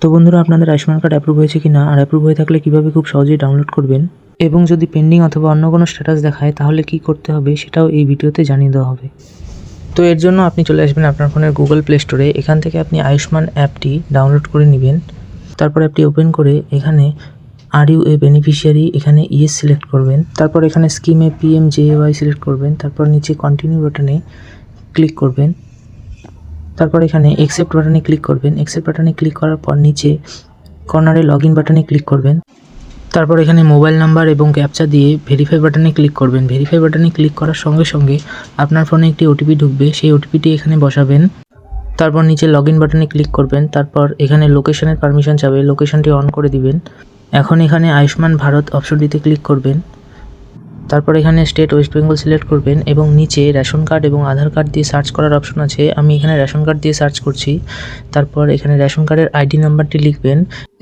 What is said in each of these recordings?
তো বন্ধুরা, আপনাদের আয়ুষ্মান কার্ড অ্যাপ্রুভ হয়েছে কিনা আর অ্যাপ্রুভ হয়ে থাকলে কীভাবে খুব সহজেই ডাউনলোড করবেন এবং যদি পেন্ডিং অথবা অন্য কোনো স্ট্যাটাস দেখায় তাহলে কি করতে হবে সেটাও এই ভিডিওতে জানিয়ে দেওয়া হবে। তো এর জন্য আপনি চলে আসবেন আপনার ফোনের গুগল প্লে স্টোরে। এখান থেকে আপনি আয়ুষ্মান অ্যাপটি ডাউনলোড করে নেবেন। তারপর অ্যাপটি ওপেন করে এখানে আর ইউ এ বেনিফিশিয়ারি এখানে ইয়েস সিলেক্ট করবেন। তারপর এখানে স্কিমে PMJAY সিলেক্ট করবেন। তারপর নিচে কন্টিনিউ বাটনে ক্লিক করবেন। তারপর এখানে অ্যাকসেপ্ট বাটনে ক্লিক করবেন। অ্যাকসেপ্ট বাটনে ক্লিক করার পর নিচে কর্নারে লগ ইন বাটনে ক্লিক করবেন। তারপর এখানে মোবাইল নাম্বার এবং ক্যাপচা দিয়ে ভেরিফাই বাটনে ক্লিক করবেন। ভেরিফাই বাটনে ক্লিক করার সঙ্গে সঙ্গে আপনার ফোনে একটি ওটিপি ঢুকবে, সেই ওটিপিটি এখানে বসাবেন। তারপর নিচে লগ ইন বাটনে ক্লিক করবেন। তারপর এখানে লোকেশনের পারমিশন চাবে, লোকেশনটি অন করে দিবেন। এখন এখানে আয়ুষ্মান ভারত অপশনটিতে ক্লিক করবেন। তারপর এখানে স্টেট ওয়েস্ট বেঙ্গল সিলেক্ট করবেন এবং নিচে রেশন কার্ড এবং আধার কার্ড দিয়ে সার্চ করার অপশন আছে। আমি এখানে রেশন কার্ড দিয়ে সার্চ করছি। তারপর এখানে রেশন কার্ডের আইডি নাম্বারটি লিখবেন।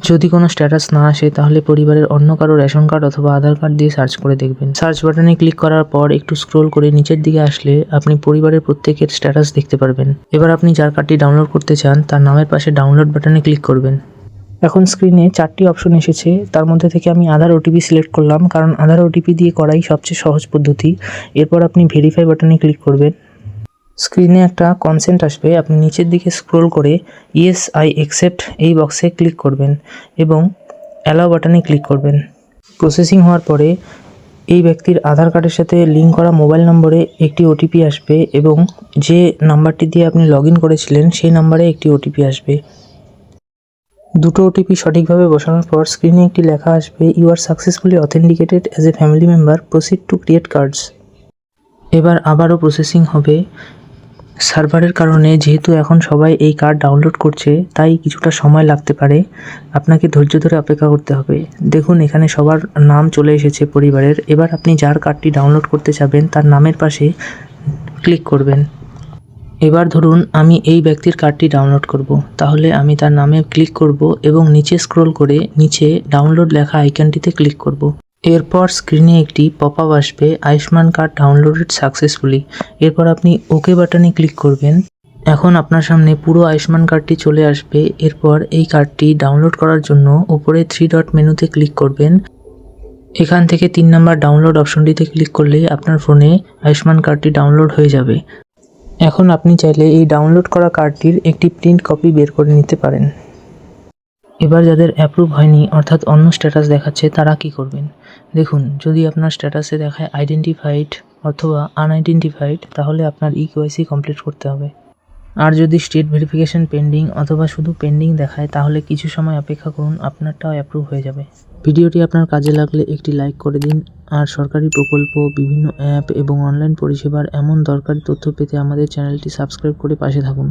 যদি কোনো স্ট্যাটাস না আসে তাহলে পরিবারের অন্য কারো রেশন কার্ড অথবা আধার কার্ড দিয়ে সার্চ করে দেখবেন। সার্চ বাটনে ক্লিক করার পর একটু স্ক্রোল করে নিচের দিকে আসলে আপনি পরিবারের প্রত্যেকের স্ট্যাটাস দেখতে পারবেন। এবার আপনি যার কার্ডটি ডাউনলোড করতে চান তার নামের পাশে ডাউনলোড বাটনে ক্লিক করবেন। এখন স্ক্রিনে 4টি অপশন এসেছে, তার মধ্যে থেকে আমি আধার ওটিপি সিলেক্ট করলাম, কারণ আধার ওটিপি দিয়ে করাই সবচেয়ে সহজ পদ্ধতি। এরপর আপনি ভেরিফাই বাটনে ক্লিক করবেন। স্ক্রিনে একটা কনসেন্ট আসবে, আপনি নিচের দিকে স্ক্রোল করে ইয়েস আই অ্যাকসেপ্ট এই বক্সে ক্লিক করবেন এবং অ্যালাউ বাটনে ক্লিক করবেন। প্রসেসিং হওয়ার পরে এই ব্যক্তির আধার কার্ডের সাথে লিঙ্ক করা মোবাইল নম্বরে একটি ওটিপি আসবে এবং যে নাম্বারটি দিয়ে আপনি লগ ইন করেছিলেন সেই নাম্বারে একটি ওটিপি আসবে। দুটো ওটিপি সঠিকভাবে বসানোর পর স্ক্রিনে একটি লেখা আসবে, you are successfully authenticated as a family member, proceed to create cards. এবার আবারও প্রসেসিং হবে। সার্ভারের কারণে যেহেতু এখন সবাই এই কার্ড ডাউনলোড করছে তাই কিছুটা সময় লাগতে পারে, আপনাকে ধৈর্য ধরে অপেক্ষা করতে হবে। দেখুন এখানে সবার নাম চলে এসেছে পরিবারের। এবার আপনি যার কার্ডটি ডাউনলোড করতে চাবেন তার নামের পাশে ক্লিক করবেন। এবার ধরুন আমি এই ব্যক্তির কার্ডটি ডাউনলোড করব, তাহলে আমি তার নামে ক্লিক করব এবং নিচে স্ক্রোল করে নিচে ডাউনলোড লেখা আইকনটিতে ক্লিক করব। এরপর স্ক্রিনে একটি পপআপ আসবে, আয়ুষ্মান কার্ড ডাউনলোডেড সাকসেসফুলি। এরপর আপনি ওকে বাটনে ক্লিক করবেন। এখন আপনার সামনে পুরো আয়ুষ্মান কার্ডটি চলে আসবে। এরপর এই কার্ডটি ডাউনলোড করার জন্য উপরে 3 ডট মেনুতে ক্লিক করবেন। এখান থেকে 3 নম্বর ডাউনলোড অপশনটিতে ক্লিক করলেই আপনার ফোনে আয়ুষ্মান কার্ডটি ডাউনলোড হয়ে যাবে। এখন আপনি চাইলে এই ডাউনলোড করা কার্ডটির একটি প্রিন্ট কপি বের করে নিতে পারেন। এবার যাদের অ্যাপ্রুভ হয়নি অর্থাৎ অন্য স্ট্যাটাস দেখাচ্ছে তারা কি করবেন? দেখুন, যদি আপনার স্ট্যাটাসে দেখায় আইডেন্টিফাইড অথবা আনআইডেন্টিফাইড তাহলে আপনার EKYC কমপ্লিট করতে হবে। আর যদি স্টেট ভেরিফিকেশন পেন্ডিং অথবা শুধু পেন্ডিং দেখায় তাহলে কিছু সময় অপেক্ষা করুন, আপনারটাও অ্যাপ্রুভ হয়ে যাবে। ভিডিওটি আপনার কাজে লাগলে একটি লাইক করে দিন। আর সরকারি প্রকল্প, বিভিন্ন অ্যাপ এবং অনলাইন পরিষেবার এমন দরকারি তথ্য পেতে আমাদের চ্যানেলটি সাবস্ক্রাইব করে পাশে থাকুন।